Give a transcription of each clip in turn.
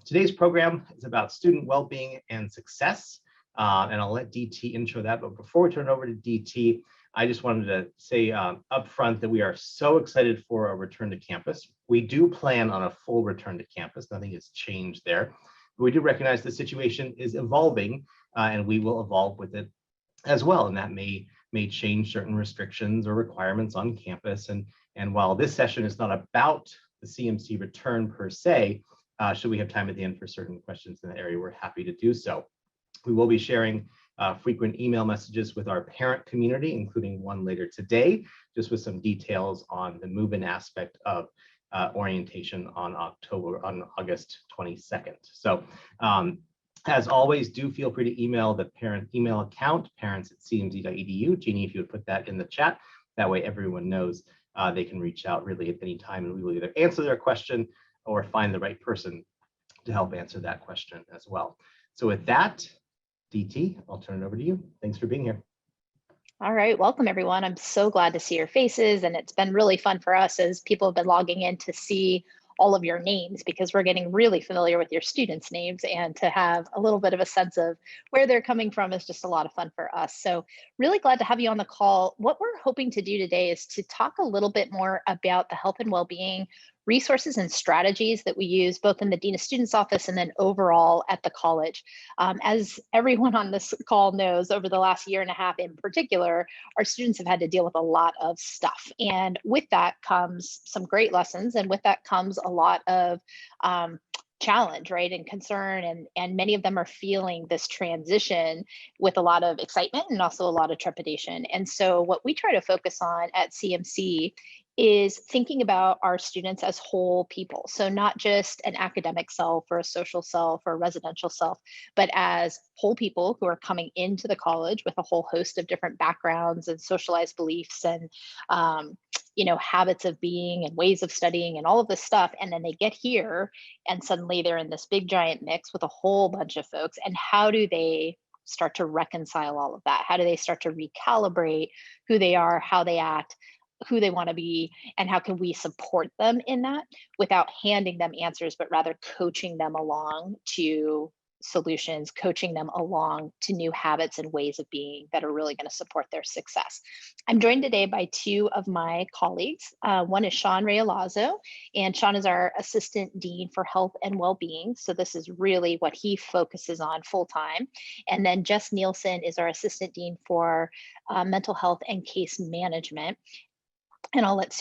Today's program is about student well-being and success, and I'll let DT intro that. But before we turn it over to DT, I just wanted to say up front that we are so excited for a return to campus. We do plan on a full return to campus. Nothing has changed there. But we do recognize the situation is evolving, and we will evolve with it as well. And that may change certain restrictions or requirements on campus. And while this session is not about the CMC return per se, should we have time at the end for certain questions in the area, we're happy to do so. We will be sharing frequent email messages with our parent community, including one later today, just with some details on the move-in aspect of orientation on August 22nd. So as always, do feel free to email the parent email account, parents@cmc.edu. Jeannie, if you would put that in the chat, that way everyone knows they can reach out really at any time, and we will either answer their question or find the right person to help answer that question as well. So with that, DT, I'll turn it over to you. Thanks for being here. All right, welcome everyone. I'm so glad to see your faces, and it's been really fun for us as people have been logging in to see all of your names, because we're getting really familiar with your students' names, and to have a little bit of a sense of where they're coming from is just a lot of fun for us. So really glad to have you on the call. What we're hoping to do today is to talk a little bit more about the health and well-being resources and strategies that we use both in the Dean of Students office and then overall at the college. As everyone on this call knows, over the last year and a half in particular, our students have had to deal with a lot of stuff. And with that comes some great lessons, and with that comes a lot of challenge, right, and concern, and many of them are feeling this transition with a lot of excitement and also a lot of trepidation. And so what we try to focus on at CMC is thinking about our students as whole people. So not just an academic self or a social self or a residential self, but as whole people who are coming into the college with a whole host of different backgrounds and socialized beliefs and habits of being and ways of studying and all of this stuff. And then they get here and suddenly they're in this big giant mix with a whole bunch of folks. And how do they start to reconcile all of that? How do they start to recalibrate who they are, how they act, who they want to be, and how can we support them in that without handing them answers, but rather coaching them along to solutions, coaching them along to new habits and ways of being that are really going to support their success. I'm joined today by two of my colleagues. One is Sean Rayalazzo, and Sean is our Assistant Dean for Health and Wellbeing. So this is really what he focuses on full time. And then Jess Nielsen is our Assistant Dean for Mental Health and Case Management. And I'll let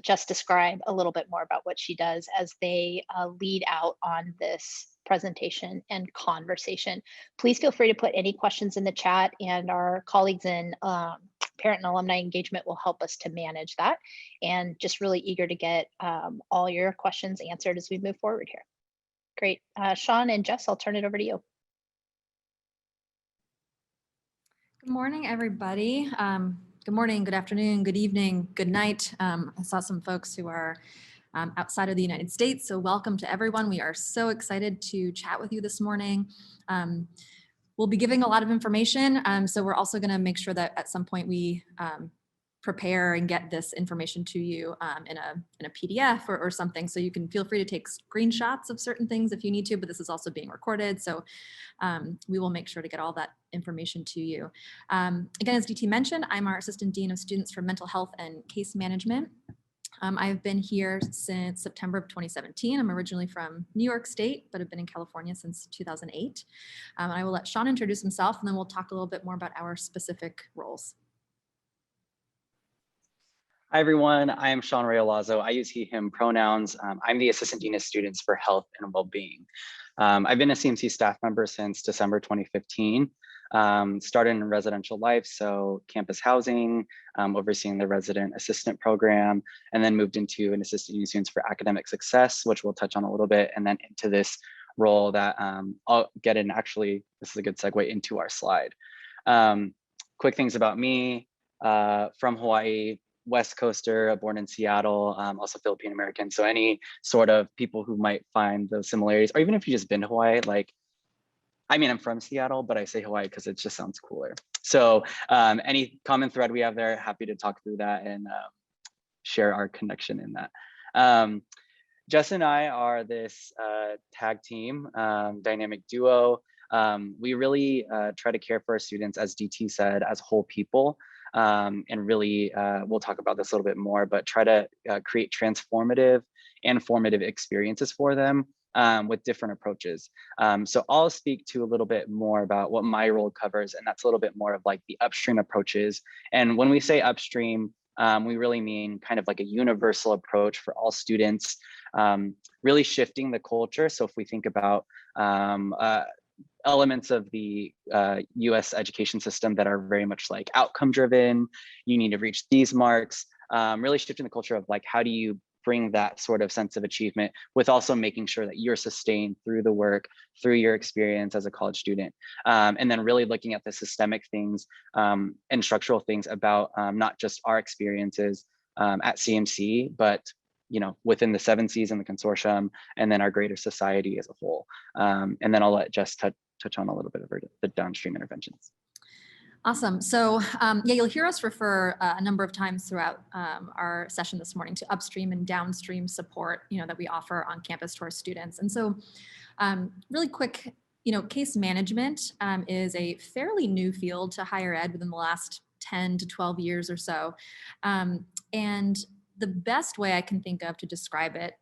Jess describe a little bit more about what she does as they lead out on this presentation and conversation. Please feel free to put any questions in the chat, and our colleagues in parent and alumni engagement will help us to manage that. And just really eager to get all your questions answered as we move forward here. Great. Sean and Jess, I'll turn it over to you. Good morning, everybody. Good morning, good afternoon, good evening, good night. I saw some folks who are outside of the United States, so welcome to everyone. We are so excited to chat with you this morning. We'll be giving a lot of information, so we're also going to make sure that at some point we prepare and get this information to you in a PDF or something, so you can feel free to take screenshots of certain things if you need to, but this is also being recorded, so we will make sure to get all that information to you. Again, as DT mentioned, I'm our Assistant Dean of Students for Mental Health and Case Management. I've been here since September of 2017. I'm originally from New York State, but have been in California since 2008. I will let Sean introduce himself, and then we'll talk a little bit more about our specific roles. Hi, everyone. I am Sean Rayalazzo. I use he, him pronouns. I'm the Assistant Dean of Students for Health and Wellbeing. I've been a CMC staff member since December 2015. Started in residential life, so campus housing, overseeing the resident assistant program, and then moved into an Assistant Dean of Students for Academic Success, which we'll touch on a little bit, and then into this role that I'll get in. Actually, this is a good segue into our slide. Quick things about me, from Hawaii, West Coaster, born in Seattle, also Philippine American. So any sort of people who might find those similarities, or even if you just been to Hawaii, I'm from Seattle, but I say Hawaii because it just sounds cooler. So any common thread we have there, happy to talk through that and share our connection in that. Jess and I are this tag team, dynamic duo. We really try to care for our students, as DT said, as whole people. And really, we'll talk about this a little bit more, but try to create transformative and formative experiences for them with different approaches. So I'll speak to a little bit more about what my role covers, and that's a little bit more of like the upstream approaches. And when we say upstream, we really mean kind of like a universal approach for all students, really shifting the culture. So if we think about elements of the US education system that are very much like outcome driven, you need to reach these marks, really shifting the culture of like, how do you bring that sort of sense of achievement with also making sure that you're sustained through the work, through your experience as a college student. And then really looking at the systemic things and structural things about not just our experiences at CMC, but within the 7 Cs and the consortium, and then our greater society as a whole. And then I'll let Jess touch on a little bit of the downstream interventions. Awesome. So yeah, you'll hear us refer a number of times throughout our session this morning to upstream and downstream support, that we offer on campus to our students. And so really quick, case management is a fairly new field to higher ed within the last 10 to 12 years or so. And the best way I can think of to describe it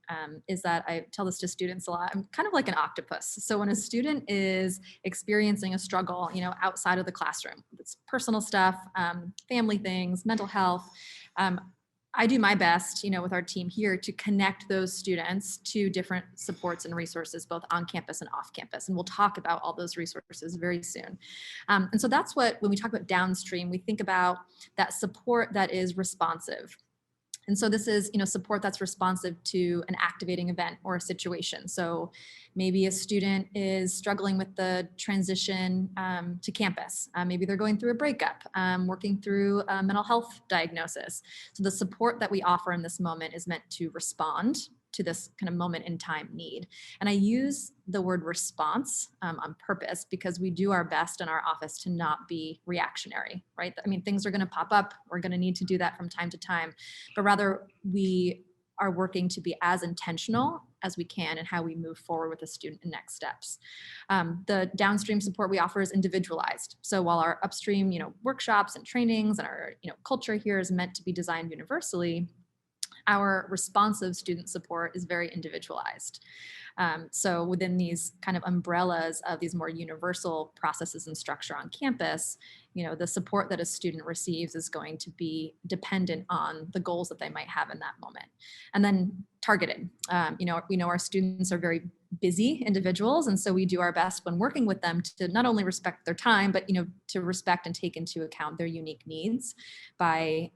is that I tell this to students a lot. I'm kind of like an octopus. So when a student is experiencing a struggle, outside of the classroom, it's personal stuff, family things, mental health, I do my best, with our team here to connect those students to different supports and resources, both on campus and off campus. And we'll talk about all those resources very soon. And so that's when we talk about downstream, we think about that support that is responsive. And so this is, support that's responsive to an activating event or a situation. So maybe a student is struggling with the transition to campus. Maybe they're going through a breakup, working through a mental health diagnosis. So the support that we offer in this moment is meant to respond to this kind of moment in time need. And I use the word response on purpose because we do our best in our office to not be reactionary, right? I mean, things are going to pop up. We're going to need to do that from time to time, but rather we are working to be as intentional as we can in how we move forward with the student and next steps. The downstream support we offer is individualized. So while our upstream, workshops and trainings and our, culture here is meant to be designed universally, our responsive student support is very individualized. So within these kind of umbrellas of these more universal processes and structure on campus, the support that a student receives is going to be dependent on the goals that they might have in that moment. And then targeted. We know our students are very busy individuals, and so we do our best when working with them to not only respect their time, but to respect and take into account their unique needs by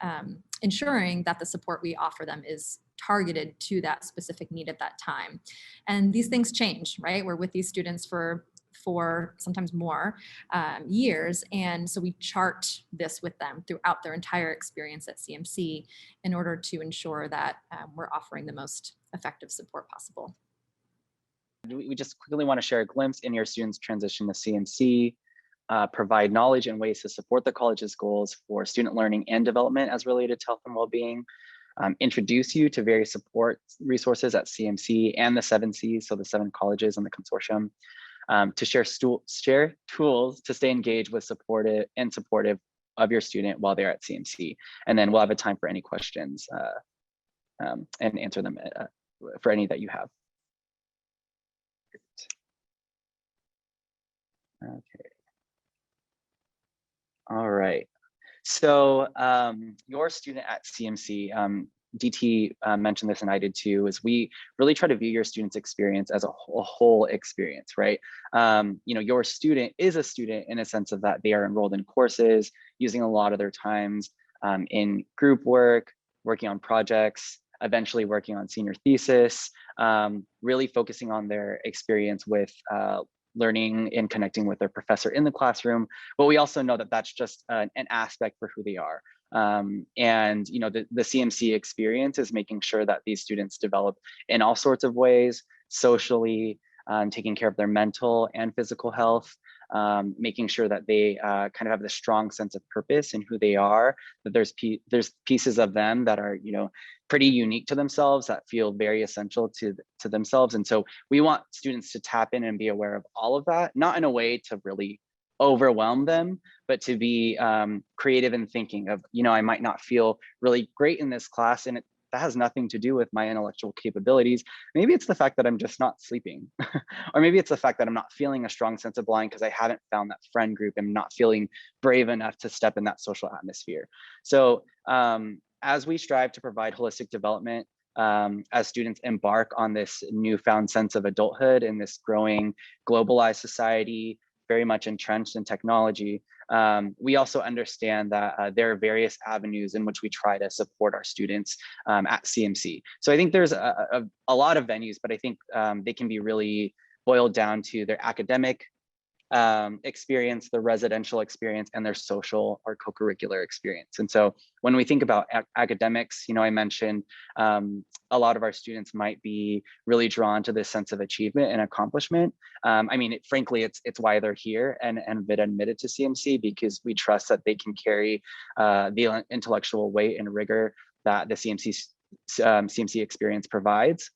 ensuring that the support we offer them is targeted to that specific need at that time. And these things change, right? We're with these students for sometimes more years. And so we chart this with them throughout their entire experience at CMC in order to ensure that we're offering the most effective support possible. We just quickly want to share a glimpse in your students' transition to CMC, provide knowledge and ways to support the college's goals for student learning and development as related to health and well-being, introduce you to various support resources at CMC and the 7 Cs, so the 7 colleges and the consortium, to share tools to stay engaged with supportive of your student while they're at CMC. And then we'll have a time for any questions and answer them for any that you have. Okay. All right. So your student at CMC, DT mentioned this and I did too, is we really try to view your student's experience as a whole experience, right? Your student is a student in a sense of that they are enrolled in courses, using a lot of their times in group work, working on projects, eventually working on senior thesis, really focusing on their experience with learning and connecting with their professor in the classroom. But we also know that that's just an aspect for who they are. And the CMC experience is making sure that these students develop in all sorts of ways, socially, taking care of their mental and physical health, making sure that they kind of have the strong sense of purpose in who they are, that there's pieces of them that are, pretty unique to themselves, that feel very essential to themselves. And so we want students to tap in and be aware of all of that, not in a way to really overwhelm them, but to be creative in thinking of, I might not feel really great in this class, and that has nothing to do with my intellectual capabilities. Maybe it's the fact that I'm just not sleeping, or maybe it's the fact that I'm not feeling a strong sense of belonging because I haven't found that friend group and not feeling brave enough to step in that social atmosphere. So as we strive to provide holistic development, as students embark on this newfound sense of adulthood in this growing globalized society, very much entrenched in technology, we also understand that there are various avenues in which we try to support our students at CMC. So I think there's a lot of venues, but I think they can be really boiled down to their academic experience, the residential experience, and their social or co-curricular experience. And so when we think about academics, I mentioned a lot of our students might be really drawn to this sense of achievement and accomplishment. Frankly, it's why they're here and been admitted to CMC, because we trust that they can carry the intellectual weight and rigor that the CMC experience provides.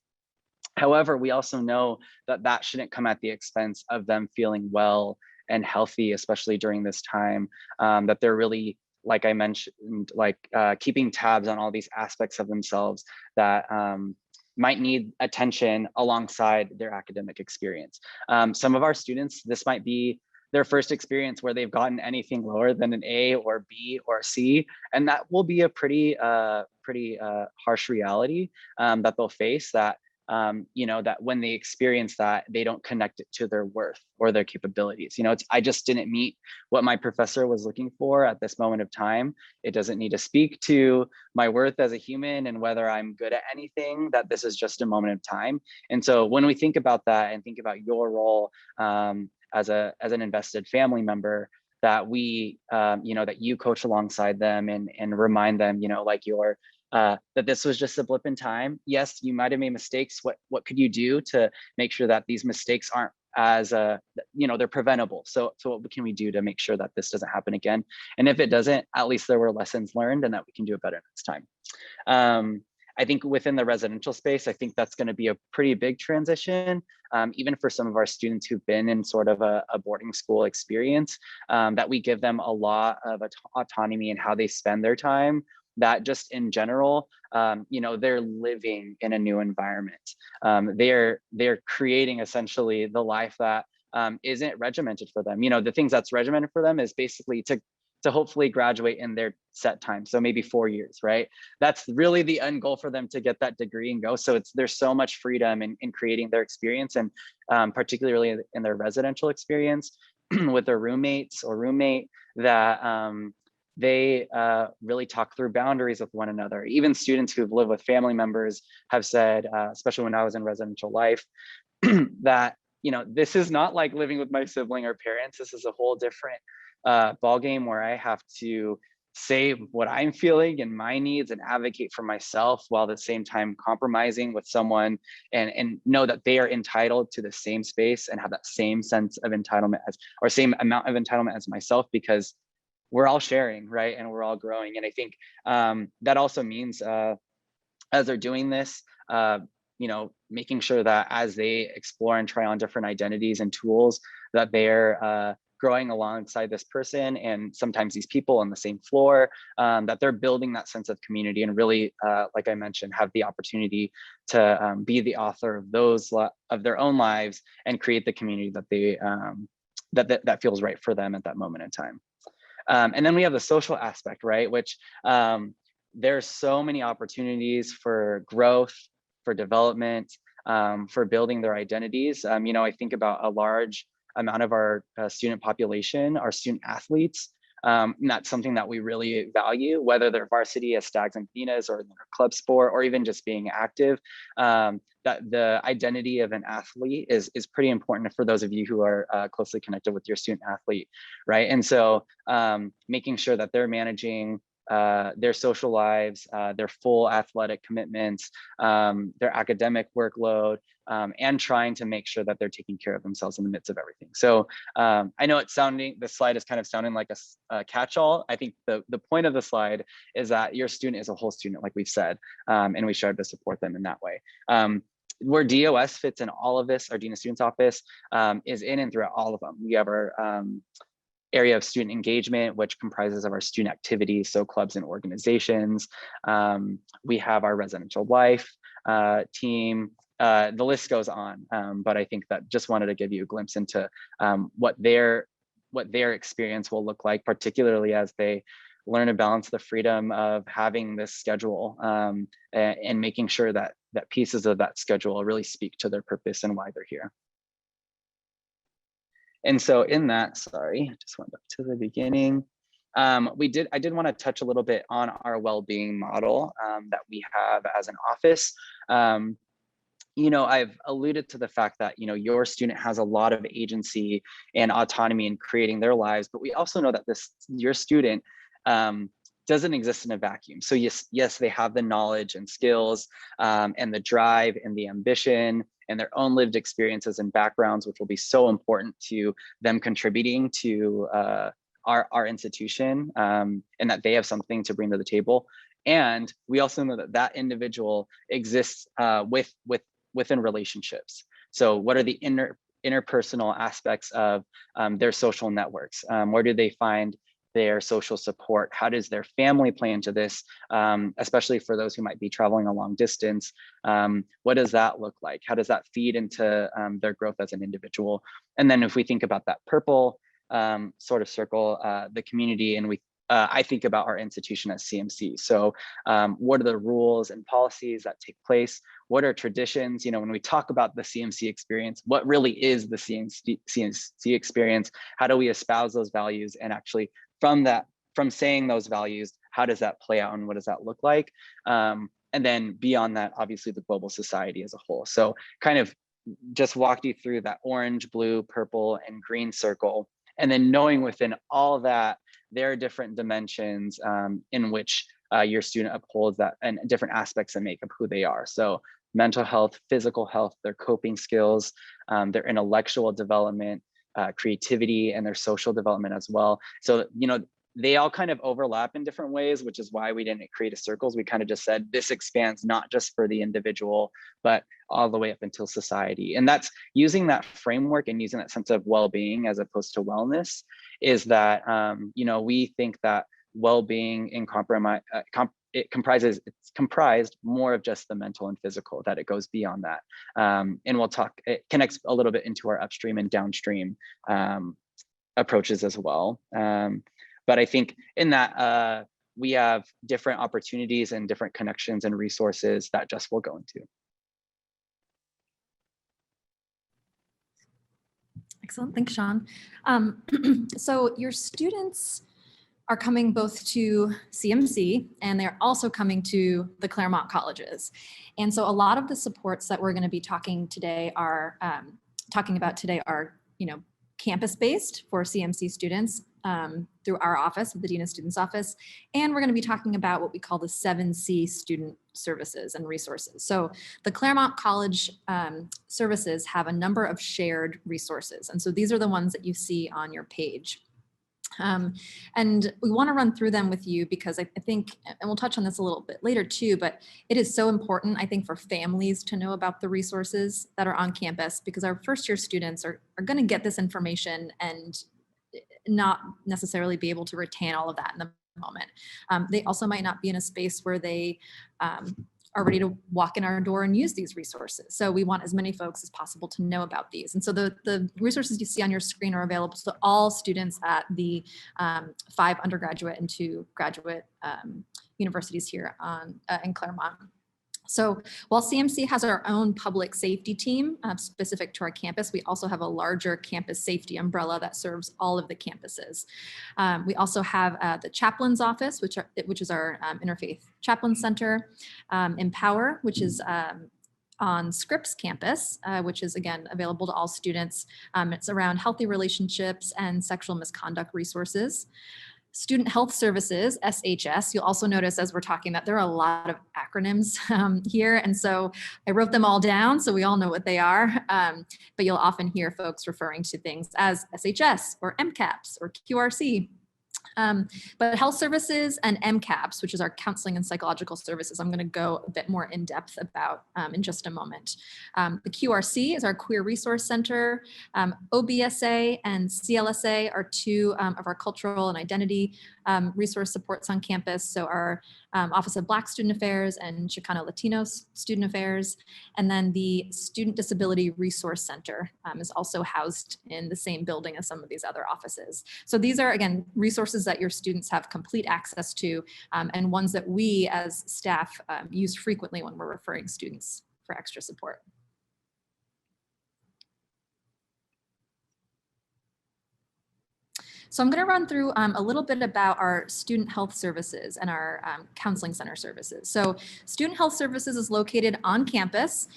However, we also know that that shouldn't come at the expense of them feeling well and healthy, especially during this time, that they're really, like I mentioned, keeping tabs on all these aspects of themselves that might need attention alongside their academic experience. Some of our students, this might be their first experience where they've gotten anything lower than an A or B or C, and that will be a pretty harsh reality that they'll face, that that when they experience that, they don't connect it to their worth or their capabilities. I just didn't meet what my professor was looking for at this moment of time. It doesn't need to speak to my worth as a human and whether I'm good at anything, that this is just a moment of time. And so when we think about that and think about your role as an invested family member, that we, that you coach alongside them and remind them, that this was just a blip in time. Yes, you might have made mistakes. What could you do to make sure that these mistakes aren't as they're preventable? So what can we do to make sure that this doesn't happen again? And if it doesn't, at least there were lessons learned and that we can do it better next time. I think within the residential space, I think that's going to be a pretty big transition, even for some of our students who've been in sort of a boarding school experience, that we give them a lot of autonomy in how they spend their time, that just in general, they're living in a new environment. They're creating essentially the life that isn't regimented for them. The things that's regimented for them is basically to hopefully graduate in their set time. So maybe 4 years, right? That's really the end goal for them, to get that degree and go. So there's so much freedom in creating their experience, and particularly in their residential experience with their roommates or roommate, that they really talk through boundaries with one another. Even students who've lived with family members have said, especially when I was in residential life, that, this is not like living with my sibling or parents. This is a whole different ballgame where I have to say what I'm feeling and my needs and advocate for myself, while at the same time compromising with someone and know that they are entitled to the same space and have that same sense of entitlement or same amount of entitlement as myself, because we're all sharing, right? And we're all growing. And I think that also means as they're doing this, making sure that as they explore and try on different identities and tools, that they're growing alongside this person and sometimes these people on the same floor, that they're building that sense of community and really, like I mentioned, have the opportunity to be the author of their own lives and create the community that they that feels right for them at that moment in time. And then we have the social aspect, right? Which there's so many opportunities for growth, for development, for building their identities. I think about a large amount of our student population, our student athletes. And that's something that we really value, whether they're varsity as Stags and Phoenas or club sport, or even just being active. That the identity of an athlete is pretty important for those of you who are closely connected with your student athlete, right? And so making sure that they're managing their social lives, their full athletic commitments, their academic workload, and trying to make sure that they're taking care of themselves in the midst of everything. So I know this slide is kind of sounding like a catch-all. I think the point of the slide is that your student is a whole student, like we've said, and we strive to support them in that way. Where DOS fits in all of this, our Dean of Students Office, is in and throughout all of them. We have our area of student engagement, which comprises of our student activities, so clubs and organizations. We have our residential life team. The list goes on, but I think that just wanted to give you a glimpse into what their experience will look like, particularly as they learn to balance the freedom of having this schedule and making sure that pieces of that schedule really speak to their purpose and why they're here. And so in that, sorry, I just went up to the beginning. I did want to touch a little bit on our well-being model that we have as an office. I've alluded to the fact that, your student has a lot of agency and autonomy in creating their lives, but we also know that your student doesn't exist in a vacuum. So yes, they have the knowledge and skills and the drive and the ambition and their own lived experiences and backgrounds, which will be so important to them contributing to our institution, and that they have something to bring to the table. And we also know that individual exists within relationships. So what are the interpersonal aspects of their social networks? Where do they find their social support? How does their family play into this, especially for those who might be traveling a long distance? What does that look like? How does that feed into their growth as an individual? And then if we think about that purple sort of circle, the community, and I think about our institution as CMC. So what are the rules and policies that take place? What are traditions? When we talk about the CMC experience, what really is the CMC experience? How do we espouse those values? And actually from saying those values, how does that play out and what does that look like? And then beyond that, obviously the global society as a whole. So kind of just walked you through that orange, blue, purple, and green circle. And then knowing within all that, there are different dimensions in which your student upholds that and different aspects that make up who they are. So mental health, physical health, their coping skills, their intellectual development, creativity, and their social development as well. So, they all kind of overlap in different ways, which is why we didn't create a circles. We kind of just said this expands not just for the individual, but all the way up until society. And that's using that framework and using that sense of well-being as opposed to wellness is that, we think that well-being it's comprised more of just the mental and physical, that it goes beyond that. And it connects a little bit into our upstream and downstream approaches as well. But I think in that we have different opportunities and different connections and resources that Jess will go into. Excellent, thanks, Sean. So your students are coming both to CMC and they're also coming to the Claremont Colleges. And so a lot of the supports that we're going to be talking about today are, campus-based for CMC students through our office, the Dean of Students Office. And we're going to be talking about what we call the 7C student services and resources. So the Claremont College services have a number of shared resources. And so these are the ones that you see on your page. And we want to run through them with you because I think, and we'll touch on this a little bit later too, but it is so important, I think, for families to know about the resources that are on campus because our first year students are going to get this information and not necessarily be able to retain all of that in the moment. They also might not be in a space where they are ready to walk in our door and use these resources. So we want as many folks as possible to know about these. And so the resources you see on your screen are available to all students at the 5 undergraduate and 2 graduate universities here in Claremont. So while CMC has our own public safety team specific to our campus, we also have a larger campus safety umbrella that serves all of the campuses. We also have the chaplain's office, which is our interfaith chaplain center, Empower, which is on Scripps campus, which is again available to all students. It's around healthy relationships and sexual misconduct resources. Student Health Services, SHS. You'll also notice as we're talking that there are a lot of acronyms here. And so I wrote them all down so we all know what they are. But you'll often hear folks referring to things as SHS or MCAPS or QRC. But health services and MCAPS, which is our counseling and psychological services, I'm going to go a bit more in depth about in just a moment. The QRC is our Queer Resource Center. OBSA and CLSA are two of our cultural and identity resource supports on campus. So our Office of Black Student Affairs and Chicano Latino Student Affairs. And then the Student Disability Resource Center is also housed in the same building as some of these other offices. So these are, again, resources that your students have complete access to and ones that we as staff use frequently when we're referring students for extra support. So I'm going to run through a little bit about our student health services and our counseling center services. So student health services is located on campus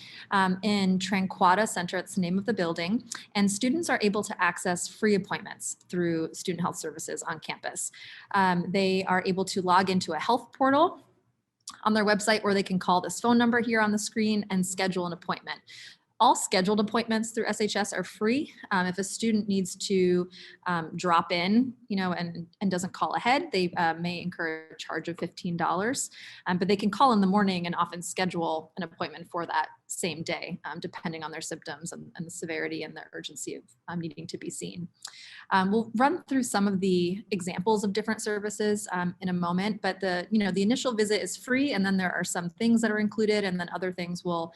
in Tranquata Center. It's the name of the building. And students are able to access free appointments through student health services on campus. They are able to log into a health portal on their website, or they can call this phone number here on the screen and schedule an appointment. All scheduled appointments through SHS are free. If a student needs to drop in, and doesn't call ahead, they may incur a charge of $15. But they can call in the morning and often schedule an appointment for that same day, depending on their symptoms and the severity and the urgency of needing to be seen. We'll run through some of the examples of different services in a moment, but the initial visit is free, and then there are some things that are included, and then other things will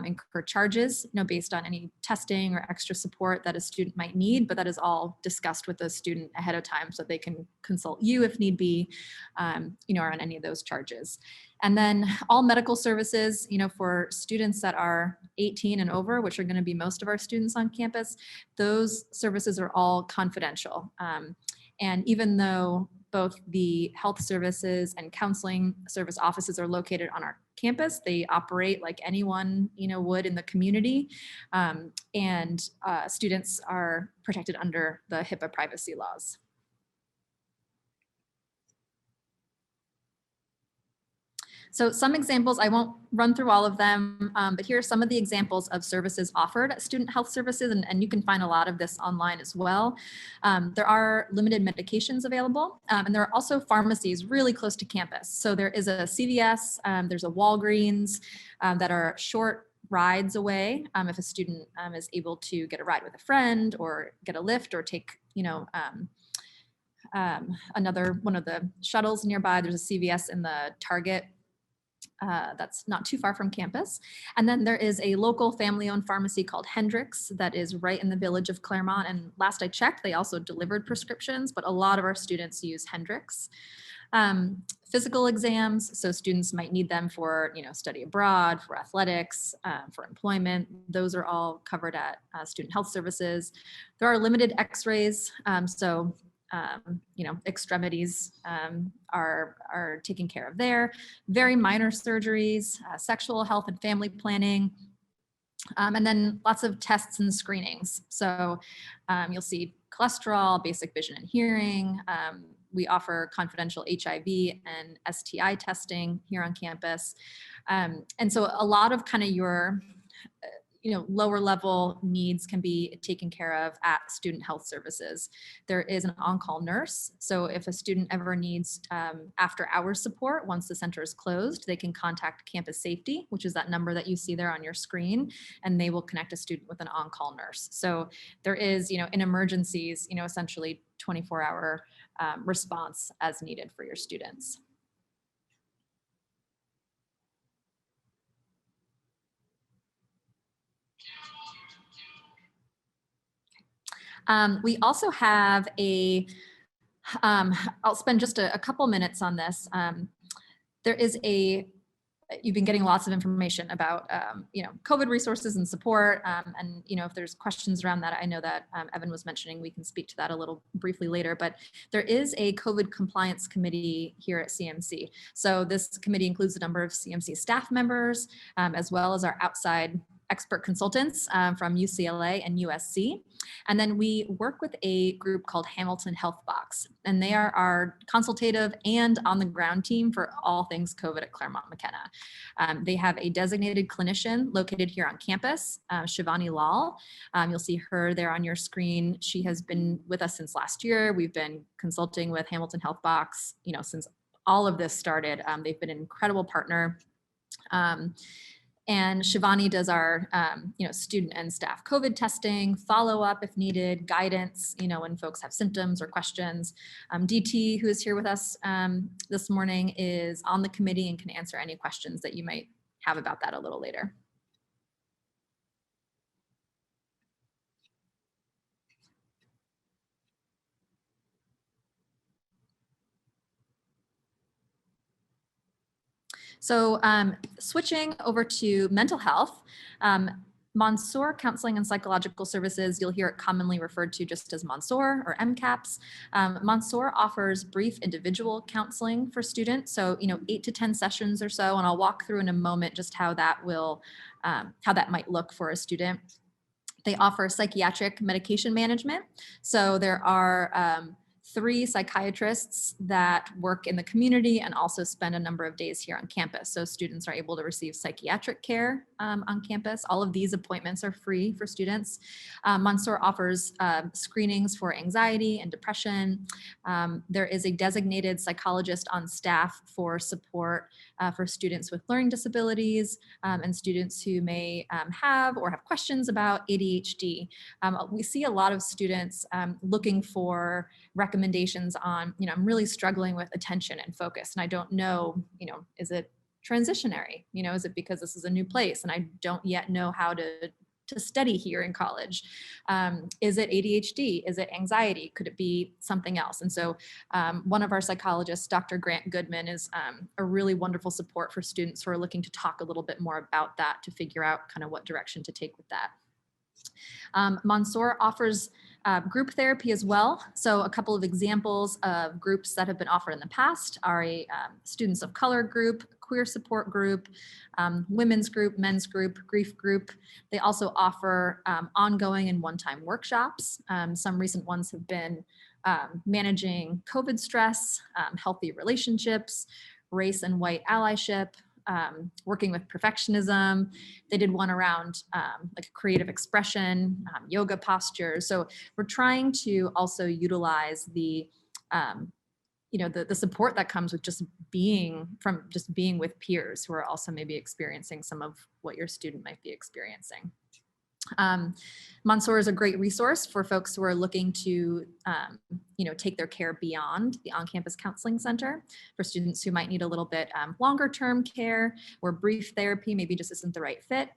incur charges, based on any testing or extra support that a student might need, but that is all discussed with the student ahead of time so they can consult you if need be, on any of those charges. And then all medical services, for students that are 18 and over, which are going to be most of our students on campus, those services are all confidential. And even though both the health services and counseling service offices are located on our campus, they operate like anyone would in the community, and students are protected under the HIPAA privacy laws. So some examples, I won't run through all of them, but here are some of the examples of services offered at student health services, and you can find a lot of this online as well. There are limited medications available, and there are also pharmacies really close to campus. So there is a CVS, there's a Walgreens that are short rides away if a student is able to get a ride with a friend or get a lift or take, another one of the shuttles nearby. There's a CVS in the Target that's not too far from campus. And then there is a local family-owned pharmacy called Hendricks that is right in the village of Claremont. And last I checked, they also delivered prescriptions, but a lot of our students use Hendricks. Physical exams, so students might need them for study abroad, for athletics, for employment. Those are all covered at student health services. There are limited x-rays, so extremities are taken care of there. Very minor surgeries, sexual health and family planning, and then lots of tests and screenings. So you'll see cholesterol, basic vision and hearing. We offer confidential HIV and STI testing here on campus. And so a lot of kind of your lower level needs can be taken care of at student health services. There is an on-call nurse. So if a student ever needs after hours support, once the center is closed, they can contact Campus Safety, which is that number that you see there on your screen, and they will connect a student with an on-call nurse. So there is, in emergencies, essentially 24-hour response as needed for your students. We also have I'll spend just a couple minutes on this. There is you've been getting lots of information about, COVID resources and support. And, if there's questions around that, I know that Evan was mentioning, we can speak to that a little briefly later, but there is a COVID compliance committee here at CMC. So this committee includes a number of CMC staff members, as well as our outside expert consultants from UCLA and USC. And then we work with a group called Hamilton Health Box, and they are our consultative and on the ground team for all things COVID at Claremont McKenna. They have a designated clinician located here on campus, Shivani Lal. You'll see her there on your screen. She has been with us since last year. We've been consulting with Hamilton Health Box, since all of this started. They've been an incredible partner. And Shivani does our, student and staff COVID testing, follow-up if needed, guidance, when folks have symptoms or questions. DT, who is here with us this morning, is on the committee and can answer any questions that you might have about that a little later. So switching over to mental health, Monsour Counseling and Psychological Services, you'll hear it commonly referred to just as Monsour or MCAPS. Monsour offers brief individual counseling for students, so 8 to 10 sessions or so, and I'll walk through in a moment just how that might look for a student. They offer psychiatric medication management, so there are 3 psychiatrists that work in the community and also spend a number of days here on campus. So students are able to receive psychiatric care on campus. All of these appointments are free for students. Monsour offers screenings for anxiety and depression. There is a designated psychologist on staff for support for students with learning disabilities and students who may have or have questions about ADHD. We see a lot of students looking for recommendations on, I'm really struggling with attention and focus, and I don't know, is it transitionary? Is it because this is a new place and I don't yet know how to study here in college? Is it ADHD? Is it anxiety? Could it be something else? And so one of our psychologists, Dr. Grant Goodman, is a really wonderful support for students who are looking to talk a little bit more about that to figure out kind of what direction to take with that. Monsour offers group therapy as well. So a couple of examples of groups that have been offered in the past are a students of color group, queer support group, women's group, men's group, grief group. They also offer ongoing and one-time workshops. Some recent ones have been managing COVID stress, healthy relationships, race and white allyship, working with perfectionism. They did one around like creative expression, yoga postures. So we're trying to also utilize the support that comes with just being with peers who are also maybe experiencing some of what your student might be experiencing. Monsour is a great resource for folks who are looking to, take their care beyond the on-campus counseling center, for students who might need a little bit longer term care or brief therapy, maybe just isn't the right fit.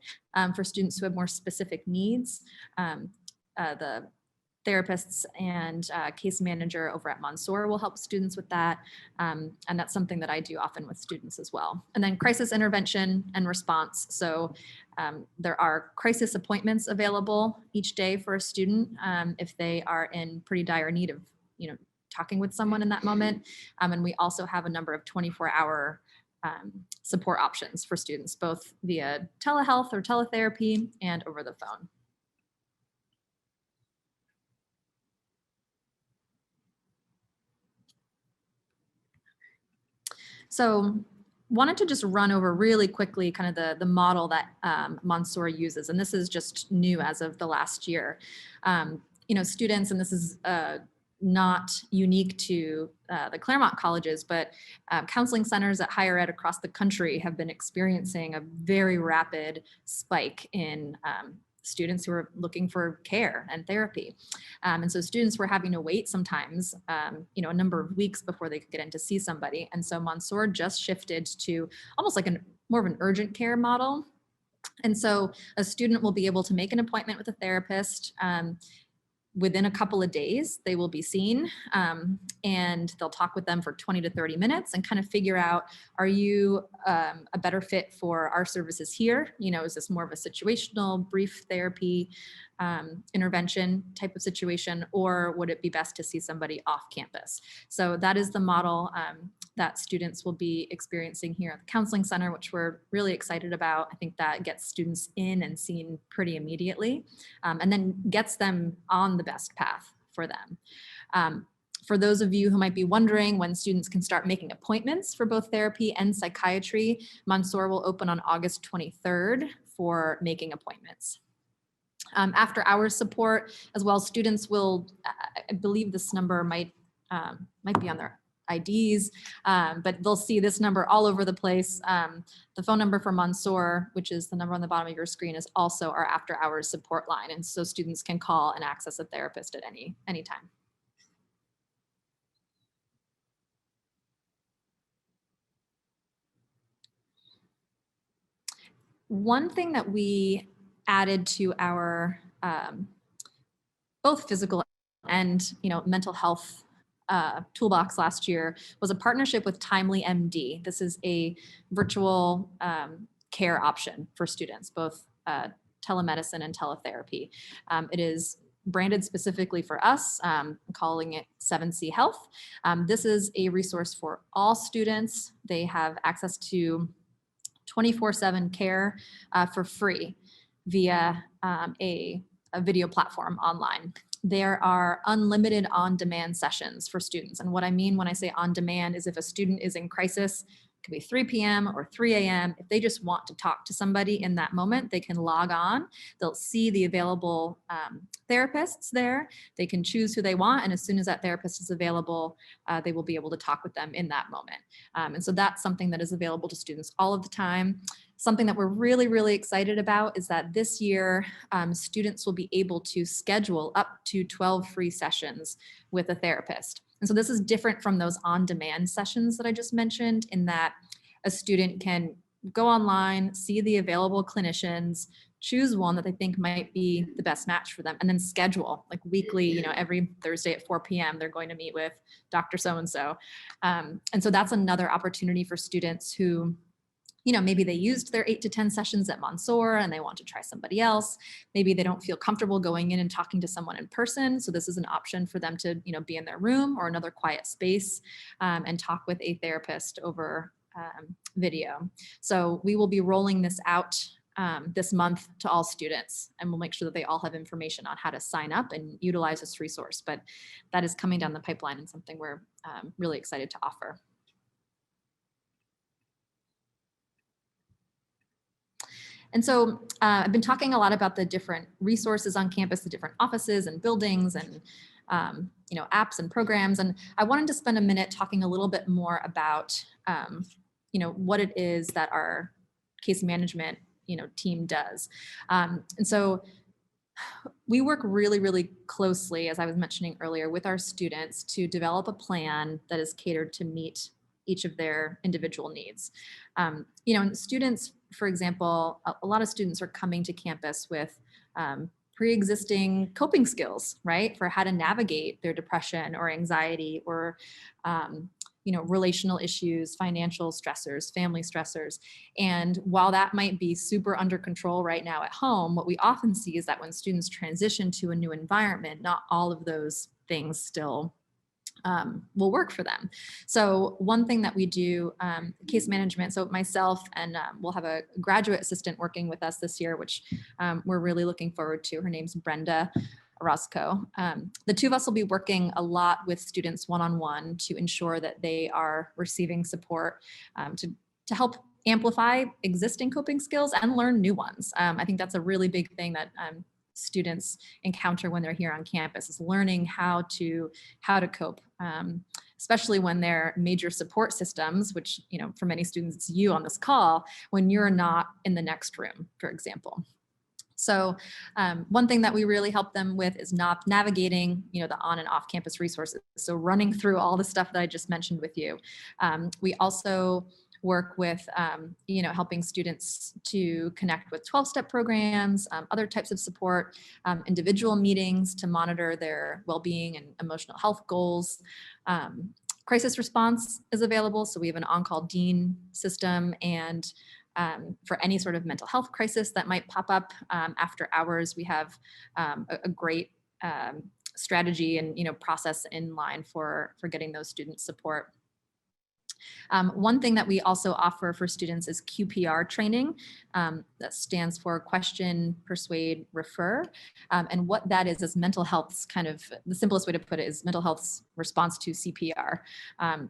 For students who have more specific needs, the therapists and case manager over at Monsour will help students with that. And that's something that I do often with students as well. And then crisis intervention and response. So there are crisis appointments available each day for a student if they are in pretty dire need of, talking with someone in that moment. And we also have a number of 24-hour support options for students, both via telehealth or teletherapy and over the phone. So wanted to just run over really quickly kind of the model that Monsour uses, and this is just new as of the last year. Students, and this is not unique to the Claremont Colleges, but counseling centers at higher ed across the country have been experiencing a very rapid spike in students who are looking for care and therapy. And so students were having to wait sometimes, a number of weeks before they could get in to see somebody. And so Monsour just shifted to almost like more of an urgent care model. And so a student will be able to make an appointment with a therapist. Within a couple of days, they will be seen and they'll talk with them for 20 to 30 minutes and kind of figure out, are you a better fit for our services here? Is this more of a situational, brief therapy intervention type of situation, or would it be best to see somebody off campus? So that is the model that students will be experiencing here at the Counseling Center, which we're really excited about. I think that gets students in and seen pretty immediately, and then gets them on the best path for them. For those of you who might be wondering when students can start making appointments for both therapy and psychiatry, Monsour will open on August 23rd for making appointments. After hours support as well, students will, I believe this number might be on their IDs, but they'll see this number all over the place. The phone number for Monsour, which is the number on the bottom of your screen, is also our after hours support line. And so students can call and access a therapist at any time. One thing that we added to our both physical and mental health toolbox last year was a partnership with Timely MD. This is a virtual care option for students, both telemedicine and teletherapy. It is branded specifically for us, calling it 7C Health. This is a resource for all students. They have access to 24/7 care for free via a video platform online. There are unlimited on-demand sessions for students. And what I mean when I say on-demand is if a student is in crisis, it could be 3 p.m. or 3 a.m. If they just want to talk to somebody in that moment, they can log on. They'll see the available therapists there. They can choose who they want. And as soon as that therapist is available, they will be able to talk with them in that moment. And so that's something that is available to students all of the time. Something that we're really, really excited about is that this year, students will be able to schedule up to 12 free sessions with a therapist. And so this is different from those on-demand sessions that I just mentioned, in that a student can go online, see the available clinicians, choose one that they think might be the best match for them, and then schedule like weekly, every Thursday at 4 p.m. they're going to meet with Dr. So-and-so. And so that's another opportunity for students who, maybe they used their 8 to 10 sessions at Monsour and they want to try somebody else. Maybe they don't feel comfortable going in and talking to someone in person. So this is an option for them to, be in their room or another quiet space and talk with a therapist over video. So we will be rolling this out this month to all students, and we'll make sure that they all have information on how to sign up and utilize this resource. But that is coming down the pipeline and something we're really excited to offer. And so I've been talking a lot about the different resources on campus, the different offices and buildings and apps and programs. And I wanted to spend a minute talking a little bit more about what it is that our case management team does. And so we work really, really closely, as I was mentioning earlier, with our students to develop a plan that is catered to meet each of their individual needs. And students, for example, a lot of students are coming to campus with pre-existing coping skills, right, for how to navigate their depression or anxiety or relational issues, financial stressors, family stressors. And while that might be super under control right now at home, what we often see is that when students transition to a new environment, not all of those things still will work for them. So one thing that we do, case management, so myself and we'll have a graduate assistant working with us this year, which we're really looking forward to. Her name's Brenda Orozco. The two of us will be working a lot with students one-on-one to ensure that they are receiving support to help amplify existing coping skills and learn new ones. I think that's a really big thing that students encounter when they're here on campus, is learning how to cope, especially when they're major support systems, which, for many students, it's you on this call, when you're not in the next room, for example. So one thing that we really help them with is not navigating, the on and off campus resources. So running through all the stuff that I just mentioned with you. We also work with, helping students to connect with 12-step programs, other types of support, individual meetings to monitor their well-being and emotional health goals. Crisis response is available. So we have an on-call dean system and for any sort of mental health crisis that might pop up after hours. We have a great strategy and process in line for getting those students support. One thing that we also offer for students is QPR training. That stands for Question, Persuade, Refer. And what that is mental health's kind of, the simplest way to put it is mental health's response to CPR.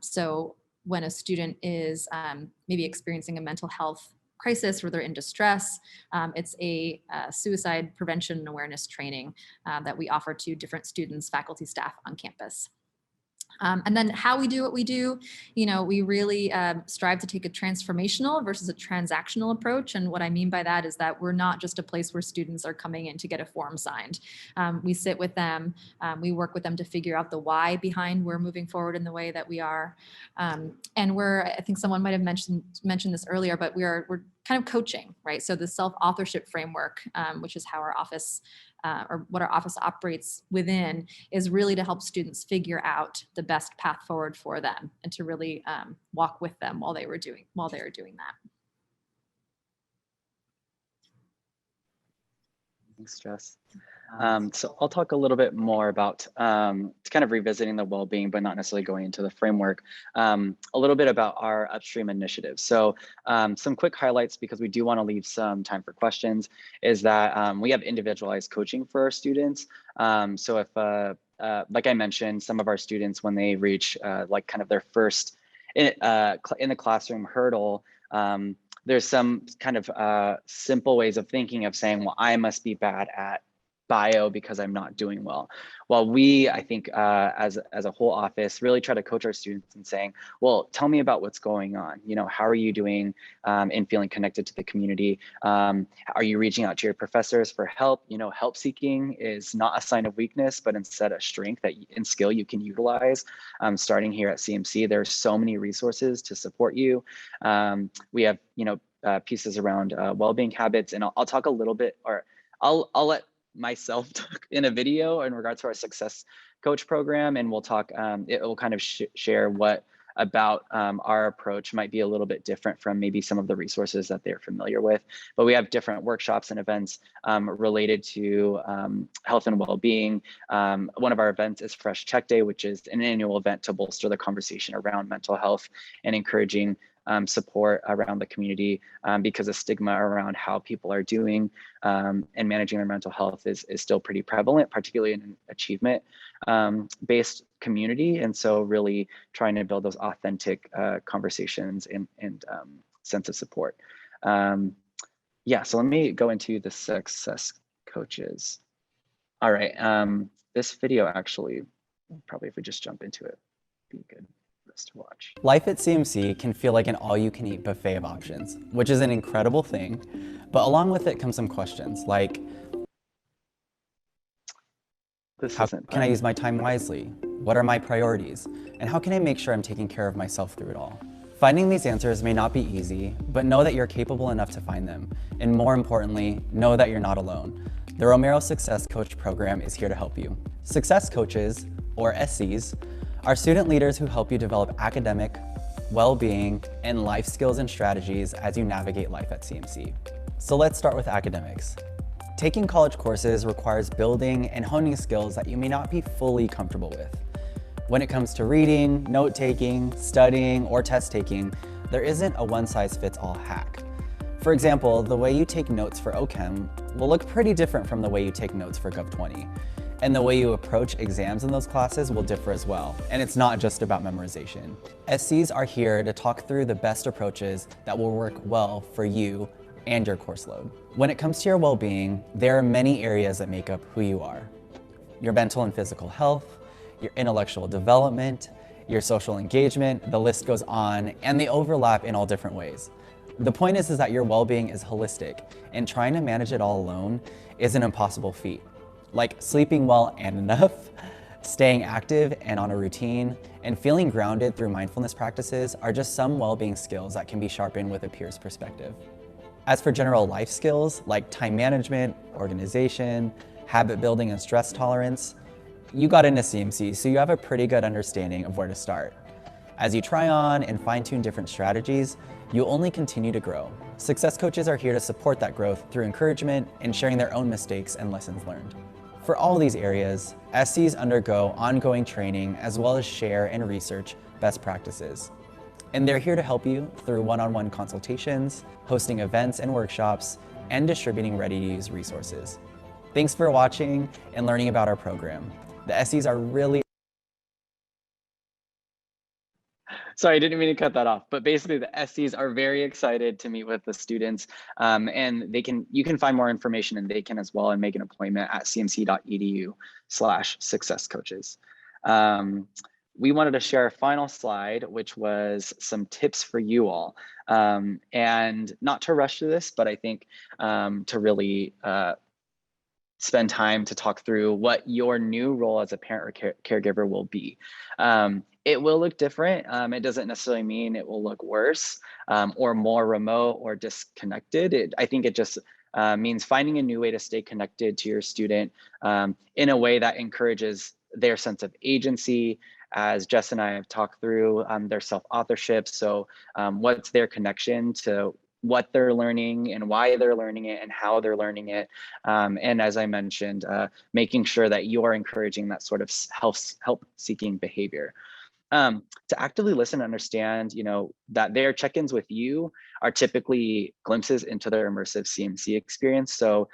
So when a student is maybe experiencing a mental health crisis or they're in distress, it's a suicide prevention and awareness training that we offer to different students, faculty, staff on campus. And then how we do what we do, we really strive to take a transformational versus a transactional approach. And what I mean by that is that we're not just a place where students are coming in to get a form signed. We sit with them, we work with them to figure out the why behind we're moving forward in the way that we are. And I think someone might have mentioned this earlier, but we're kind of coaching, right? So the self-authorship framework, which is how our office or what our office operates within, is really to help students figure out the best path forward for them and to really walk with them while they were doing that. Thanks, Jess. So I'll talk a little bit more about kind of revisiting the well-being, but not necessarily going into the framework. A little bit about our Upstream Initiatives. So some quick highlights, because we do want to leave some time for questions, is that we have individualized coaching for our students. So if, like I mentioned, some of our students, when they reach like kind of their first in the classroom hurdle, there's some kind of simple ways of thinking of saying, well, I must be bad at bio because I'm not doing well. Well, we, I think, as a whole office, really try to coach our students and saying, well, tell me about what's going on. How are you doing in feeling connected to the community? Are you reaching out to your professors for help? Help seeking is not a sign of weakness, but instead a strength and skill you can utilize. Starting here at CMC, there are so many resources to support you. We have, pieces around well-being habits, and I'll talk a little bit, or I'll let myself talk in a video in regards to our success coach program, and we'll talk, it will kind of share what about our approach might be a little bit different from maybe some of the resources that they're familiar with. But we have different workshops and events related to health and well-being. One of our events is Fresh Check Day, which is an annual event to bolster the conversation around mental health and encouraging support around the community, because the stigma around how people are doing and managing their mental health is still pretty prevalent, particularly in an achievement based community. And so really trying to build those authentic conversations and sense of support. Yeah, so let me go into the success coaches. All right, this video actually, probably if we just jump into it, be good to watch. Life at CMC can feel like an all-you-can-eat buffet of options, which is an incredible thing, but along with it come some questions like, how can I use my time wisely? What are my priorities? And how can I make sure I'm taking care of myself through it all? Finding these answers may not be easy, but know that you're capable enough to find them. And more importantly, know that you're not alone. The Romero Success Coach program is here to help you. Success coaches, or SCs, are student leaders who help you develop academic, well-being, and life skills and strategies as you navigate life at CMC. So let's start with academics. Taking college courses requires building and honing skills that you may not be fully comfortable with. When it comes to reading, note-taking, studying, or test-taking, there isn't a one-size-fits-all hack. For example, the way you take notes for OChem will look pretty different from the way you take notes for Gov20. And the way you approach exams in those classes will differ as well. And it's not just about memorization. SCs are here to talk through the best approaches that will work well for you and your course load. When it comes to your well-being, there are many areas that make up who you are. Your mental and physical health, your intellectual development, your social engagement, the list goes on, and they overlap in all different ways. The point is that your well-being is holistic, and trying to manage it all alone is an impossible feat. Like sleeping well and enough, staying active and on a routine, and feeling grounded through mindfulness practices are just some well-being skills that can be sharpened with a peer's perspective. As for general life skills like time management, organization, habit building, and stress tolerance, you got into CMC, so you have a pretty good understanding of where to start. As you try on and fine-tune different strategies, you'll only continue to grow. Success coaches are here to support that growth through encouragement and sharing their own mistakes and lessons learned. For all these areas, SCs undergo ongoing training as well as share and research best practices. And they're here to help you through one-on-one consultations, hosting events and workshops, and distributing ready-to-use resources. Thanks for watching and learning about our program. The SCs are really... Sorry, I didn't mean to cut that off, but basically the SCs are very excited to meet with the students, and you can find more information, and they can as well, and make an appointment at cmc.edu/successcoaches. We wanted to share a final slide, which was some tips for you all, and not to rush through this, but I think to really spend time to talk through what your new role as a parent or caregiver will be. It will look different. It doesn't necessarily mean it will look worse or more remote or disconnected. I think it just means finding a new way to stay connected to your student in a way that encourages their sense of agency, as Jess and I have talked through, their self-authorship. So what's their connection to what they're learning and why they're learning it and how they're learning it. And as I mentioned, making sure that you're encouraging that sort of help-seeking behavior. To actively listen and understand, that their check-ins with you are typically glimpses into their immersive CMC experience. So,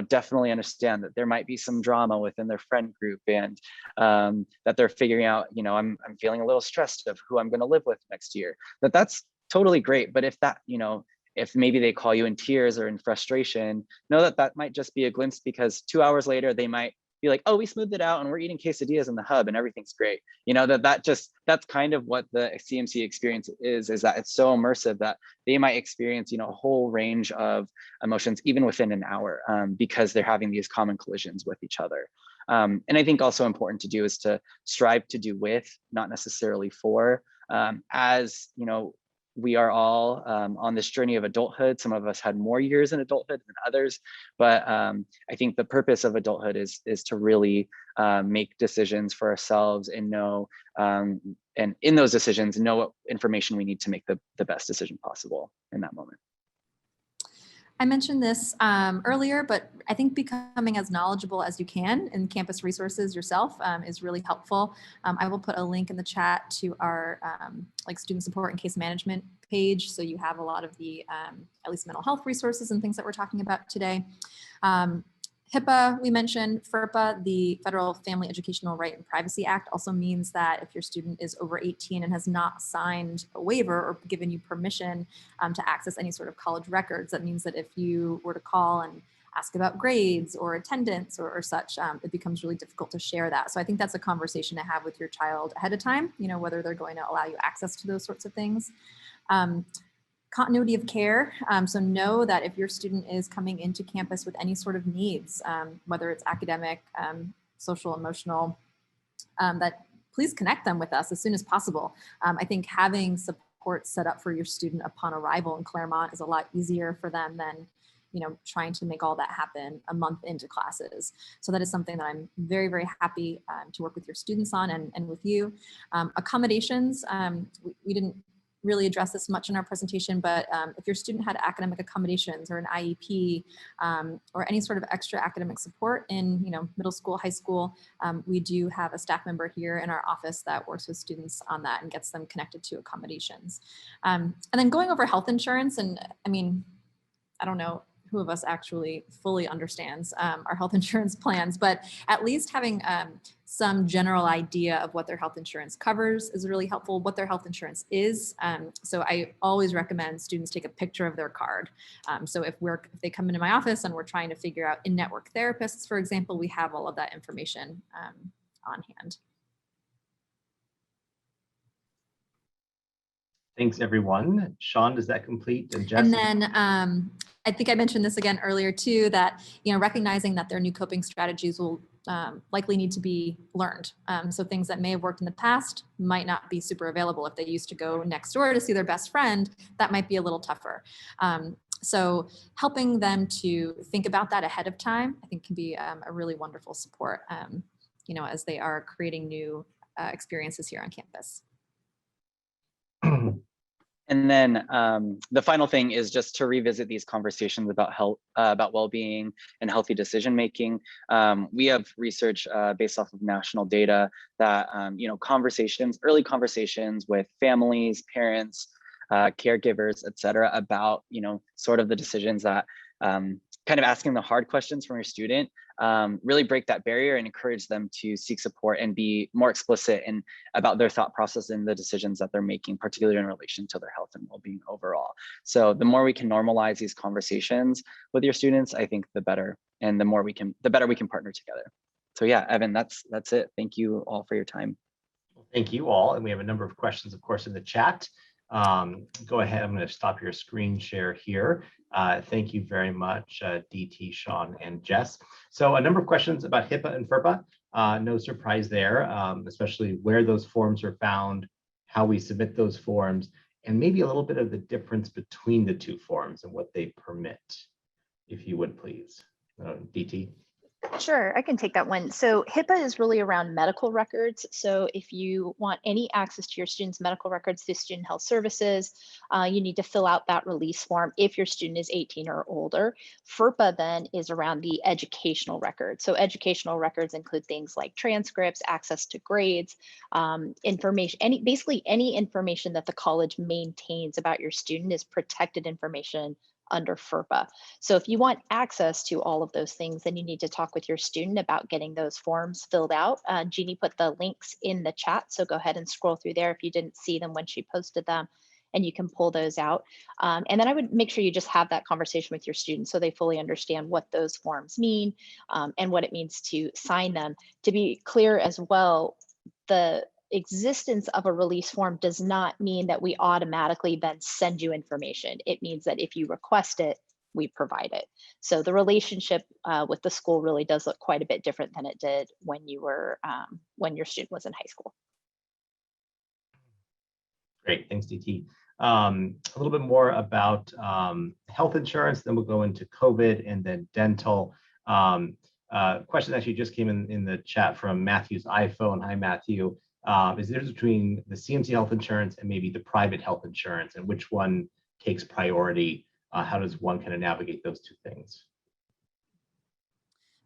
definitely understand that there might be some drama within their friend group, and that they're figuring out, I'm feeling a little stressed of who I'm going to live with next year. That's totally great. But if that, if maybe they call you in tears or in frustration, know that that might just be a glimpse, because 2 hours later, they might be like, oh, we smoothed it out and we're eating quesadillas in the hub and everything's great. That's kind of what the CMC experience is that it's so immersive that they might experience, a whole range of emotions, even within an hour, because they're having these common collisions with each other. And I think also important to do is to strive to do with, not necessarily for, as we are all on this journey of adulthood. Some of us had more years in adulthood than others, but I think the purpose of adulthood is to really make decisions for ourselves and know, and in those decisions, know what information we need to make the best decision possible in that moment. I mentioned this earlier, but I think becoming as knowledgeable as you can in campus resources yourself is really helpful. I will put a link in the chat to our student support and case management page, so you have a lot of the at least mental health resources and things that we're talking about today. HIPAA, we mentioned. FERPA, the Federal Family Educational Right and Privacy Act, also means that if your student is over 18 and has not signed a waiver or given you permission to access any sort of college records, that means that if you were to call and ask about grades or attendance or such, it becomes really difficult to share that. So I think that's a conversation to have with your child ahead of time, whether they're going to allow you access to those sorts of things. Continuity of care. So know that if your student is coming into campus with any sort of needs, whether it's academic, social, emotional, that please connect them with us as soon as possible. I think having support set up for your student upon arrival in Claremont is a lot easier for them than trying to make all that happen a month into classes. So that is something that I'm very, very happy to work with your students on and with you. Accommodations, we didn't really address this much in our presentation, but if your student had academic accommodations or an IEP or any sort of extra academic support in middle school, high school, we do have a staff member here in our office that works with students on that and gets them connected to accommodations. And then going over health insurance, and I don't know who of us actually fully understands our health insurance plans, but at least having some general idea of what their health insurance covers is really helpful, what their health insurance is. So I always recommend students take a picture of their card. So if they come into my office and we're trying to figure out in-network therapists, for example, we have all of that information on hand. Thanks, everyone. Sean, does that complete? And Jess? And then I think I mentioned this again earlier too, that recognizing that their new coping strategies will likely need to be learned. So things that may have worked in the past might not be super available. If they used to go next door to see their best friend, that might be a little tougher. So helping them to think about that ahead of time, I think can be a really wonderful support, as they are creating new experiences here on campus. And then the final thing is just to revisit these conversations about health, about well-being and healthy decision-making. We have research based off of national data that, early conversations with families, parents, caregivers, et cetera, about, sort of the decisions that kind of asking the hard questions from your student really break that barrier and encourage them to seek support and be more explicit in about their thought process and the decisions that they're making, particularly in relation to their health and well-being overall. So the more we can normalize these conversations with your students, I think the better, and the better we can partner together. So yeah, Evan, that's it. Thank you all for your time. Thank you all. And we have a number of questions, of course, in the chat. Go ahead, I'm going to stop your screen share here. Thank you very much, DT, Sean, and Jess. So a number of questions about HIPAA and FERPA. No surprise there, especially where those forms are found, how we submit those forms, and maybe a little bit of the difference between the two forms and what they permit, if you would please. DT. Sure, I can take that one. So HIPAA is really around medical records. So if you want any access to your students' medical records through Student Health Services, you need to fill out that release form if your student is 18 or older. FERPA then is around the educational records. So educational records include things like transcripts, access to grades, information, basically any information that the college maintains about your student is protected information under FERPA. So if you want access to all of those things, then you need to talk with your student about getting those forms filled out. Jeannie put the links in the chat, so go ahead and scroll through there if you didn't see them when she posted them, and you can pull those out. And then I would make sure you just have that conversation with your students so they fully understand what those forms mean and what it means to sign them. To be clear as well, the existence of a release form does not mean that we automatically then send you information. It means that if you request it, we provide it. So the relationship with the school really does look quite a bit different than it did when you were when your student was in high school. Great, thanks, DT. A little bit more about health insurance, then we'll go into COVID and then dental. Question actually just came in the chat from Matthew's iPhone. Hi, Matthew. Is there between the CMC health insurance and maybe the private health insurance, and which one takes priority? How does one kind of navigate those two things?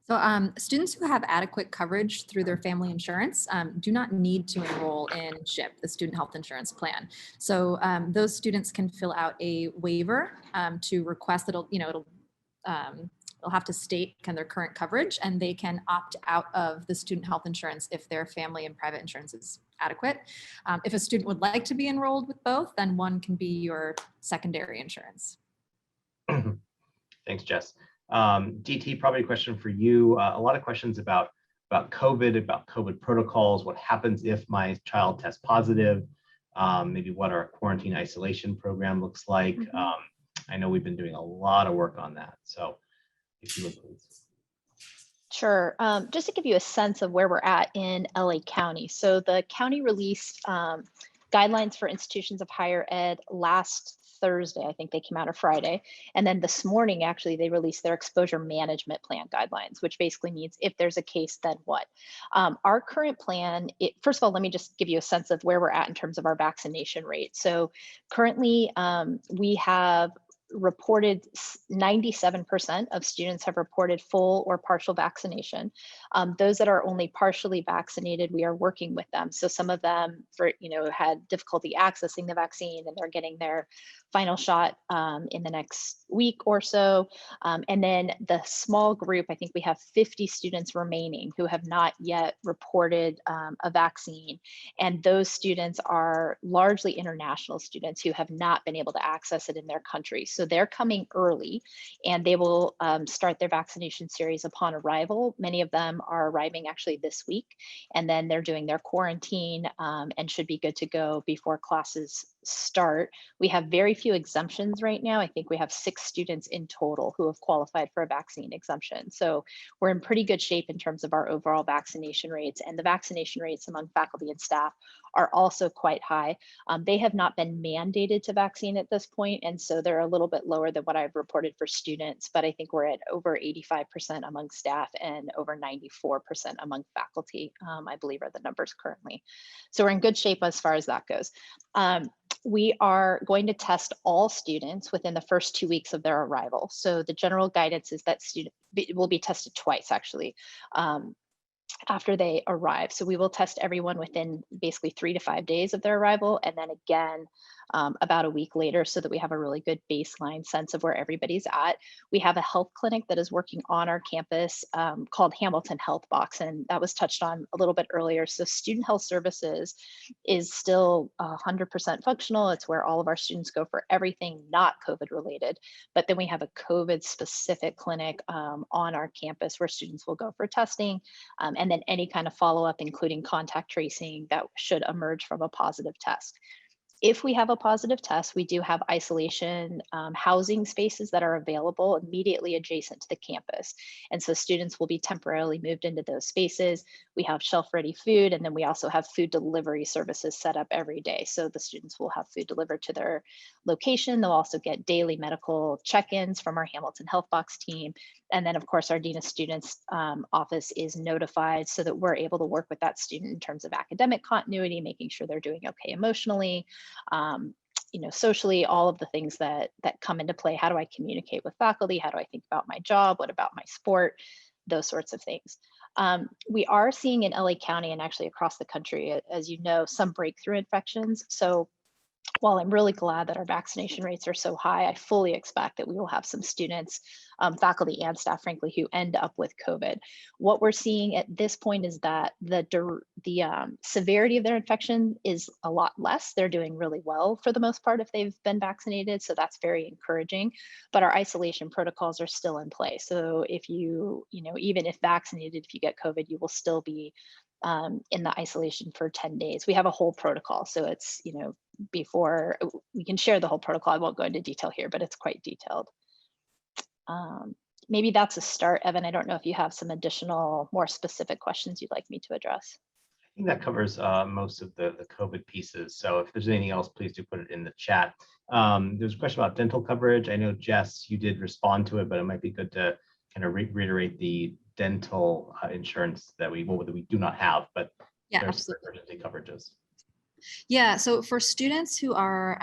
So students who have adequate coverage through their family insurance do not need to enroll in SHIP, the Student Health Insurance Plan. So those students can fill out a waiver to request that they'll have to state kind of their current coverage, and they can opt out of the student health insurance if their family and private insurance is adequate. If a student would like to be enrolled with both, then one can be your secondary insurance. Thanks, Jess. DT, probably a question for you. A lot of questions about COVID protocols. What happens if my child tests positive? Maybe what our quarantine isolation program looks like. I know we've been doing a lot of work on that. So if you would please. Sure. Just to give you a sense of where we're at in LA County. So the county released guidelines for institutions of higher ed last Thursday. I think they came out on Friday. And then this morning, actually, they released their exposure management plan guidelines, which basically means if there's a case, then what? Our current plan, first of all, let me just give you a sense of where we're at in terms of our vaccination rate. So currently, we have reported 97% of students have reported full or partial vaccination. Those that are only partially vaccinated, we are working with them. So some of them had difficulty accessing the vaccine, and they're getting their final shot in the next week or so. And then the small group, I think we have 50 students remaining who have not yet reported a vaccine. And those students are largely international students who have not been able to access it in their country. So they're coming early, and they will start their vaccination series upon arrival. Many of them are arriving actually this week, and then they're doing their quarantine and should be good to go before classes start. We have very few exemptions right now. I think we have 6 students in total who have qualified for a vaccine exemption. So we're in pretty good shape in terms of our overall vaccination rates, and the vaccination rates among faculty and staff are also quite high. They have not been mandated to vaccine at this point, and so they're a little bit lower than what I've reported for students, but I think we're at over 85% among staff and over 94% among faculty, I believe are the numbers currently. So we're in good shape as far as that goes. we are going to test all students within the first 2 weeks of their arrival. So the general guidance is that student will be tested twice, actually, after they arrive. So we will test everyone within basically 3 to 5 days of their arrival, and then again about a week later, so that we have a really good baseline sense of where everybody's at. We have a health clinic that is working on our campus called Hamilton Health Box, and that was touched on a little bit earlier. So Student Health Services is still 100% functional. It's where all of our students go for everything not COVID related. But then we have a COVID specific clinic on our campus where students will go for testing, and then any kind of follow-up, including contact tracing that should emerge from a positive test. If we have a positive test, we do have isolation housing spaces that are available immediately adjacent to the campus. And so students will be temporarily moved into those spaces. We have shelf-ready food, and then we also have food delivery services set up every day. So the students will have food delivered to their location. They'll also get daily medical check-ins from our Hamilton Health Box team. And then, of course, our Dean of Students office is notified so that we're able to work with that student in terms of academic continuity, making sure they're doing okay emotionally, socially, all of the things that come into play. How do I communicate with faculty? How do I think about my job? What about my sport? Those sorts of things. We are seeing in LA County and actually across the country, as you know, some breakthrough infections. So while I'm really glad that our vaccination rates are so high, I fully expect that we will have some students, faculty and staff, frankly, who end up with COVID. What we're seeing at this point is that the severity of their infection is a lot less. They're doing really well for the most part if they've been vaccinated, so that's very encouraging. But our isolation protocols are still in place. So if even if vaccinated, if you get COVID, you will still be in the isolation for 10 days. We have a whole protocol, so it's before we can share the whole protocol. I won't go into detail here, but it's quite detailed. Maybe that's a start, Evan. I don't know if you have some additional, more specific questions you'd like me to address. I think that covers most of the COVID pieces. So if there's anything else, please do put it in the chat. There's a question about dental coverage. I know, Jess, you did respond to it, but it might be good to kind of reiterate the dental insurance that we do not have, but Yeah, there's absolutely. emergency coverages. Yeah, so for students who are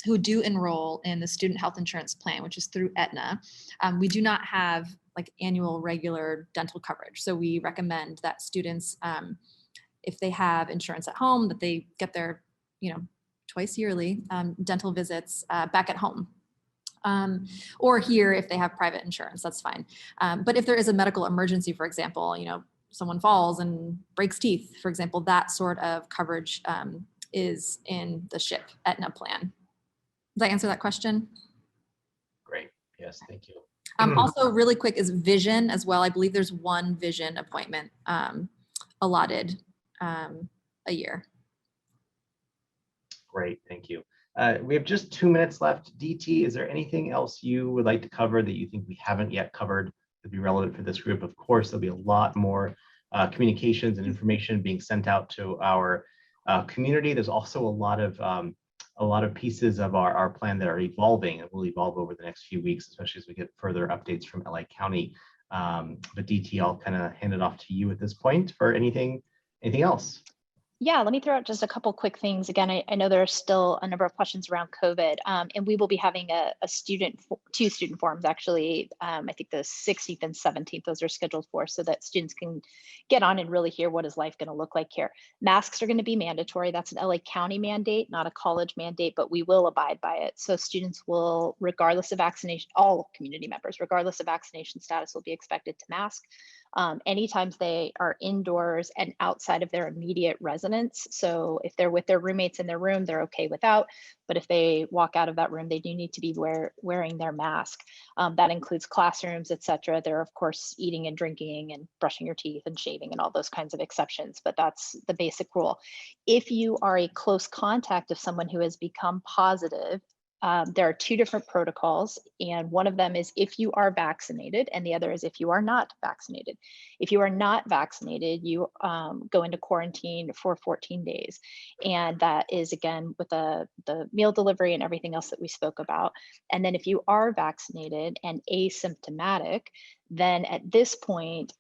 who do enroll in the student health insurance plan, which is through Aetna, we do not have like annual regular dental coverage. So we recommend that students, if they have insurance at home, that they get their, twice yearly dental visits back at home. Or here, if they have private insurance, that's fine. But if there is a medical emergency, for example, someone falls and breaks teeth, for example, that sort of coverage is in the SHIP Aetna plan. Does that answer that question? Great. Yes, thank you. Also, really quick is vision as well. I believe there's one vision appointment allotted a year. Great, thank you. We have just 2 minutes left. DT, is there anything else you would like to cover that you think we haven't yet covered that'd be relevant for this group? Of course, there'll be a lot more communications and information being sent out to our community. There's also a lot of pieces of our plan that are evolving and will evolve over the next few weeks, especially as we get further updates from LA County. But DT, I'll kind of hand it off to you at this point for anything else. Yeah, let me throw out just a couple quick things. Again, I know there are still a number of questions around COVID, and we will be having two student forums actually. I think the 16th and 17th, those are scheduled for, so that students can get on and really hear what is life going to look like here. Masks are going to be mandatory. That's an LA County mandate, not a college mandate, but we will abide by it. So students will, regardless of vaccination, all community members, regardless of vaccination status, will be expected to mask. Anytime they are indoors and outside of their immediate residence. So if they're with their roommates in their room, they're okay without, but if they walk out of that room, they do need to be wearing their mask. That includes classrooms, etc. They're of course eating and drinking and brushing your teeth and shaving and all those kinds of exceptions, but that's the basic rule. If you are a close contact of someone who has become positive, there are two different protocols, and one of them is if you are vaccinated, and the other is if you are not vaccinated. If you are not vaccinated, you go into quarantine for 14 days. And that is, again, with the meal delivery and everything else that we spoke about. And then if you are vaccinated and asymptomatic, then at this point,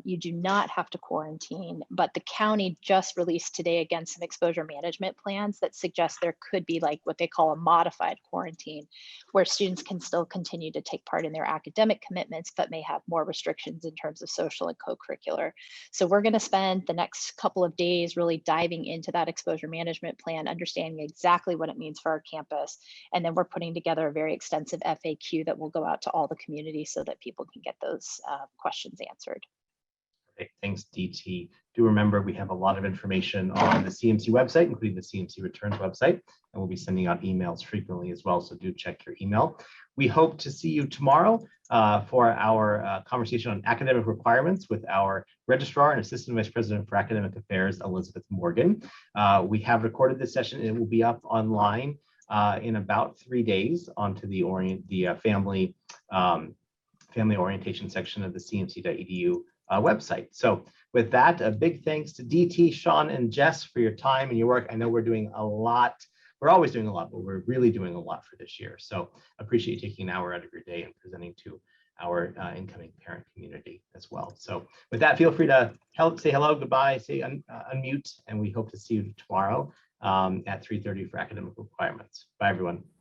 you do not have to quarantine, but the county just released today again some exposure management plans that suggest there could be like what they call a modified quarantine, where students can still continue to take part in their academic commitments, but may have more restrictions in terms of social and co-curricular. So we're going to spend the next couple of days really diving into that exposure management plan, understanding exactly what it means for our campus. And then we're putting together a very extensive FAQ that will go out to all the community so that people can get those questions answered. Okay, thanks, DT. Do remember we have a lot of information on the CMC website, including the CMC Returns website, and we'll be sending out emails frequently as well, so do check your email. We hope to see you tomorrow for our conversation on academic requirements with our Registrar and Assistant Vice President for Academic Affairs, Elizabeth Morgan. We have recorded this session, and it will be up online in about 3 days onto the family orientation section of the cmc.edu website. So with that, a big thanks to DT, Sean, and Jess for your time and your work. I know we're doing a lot. We're always doing a lot, but we're really doing a lot for this year. So appreciate you taking an hour out of your day and presenting to our incoming parent community as well. So with that, feel free to say hello, goodbye, say unmute, and we hope to see you tomorrow at 3:30 for academic requirements. Bye, everyone.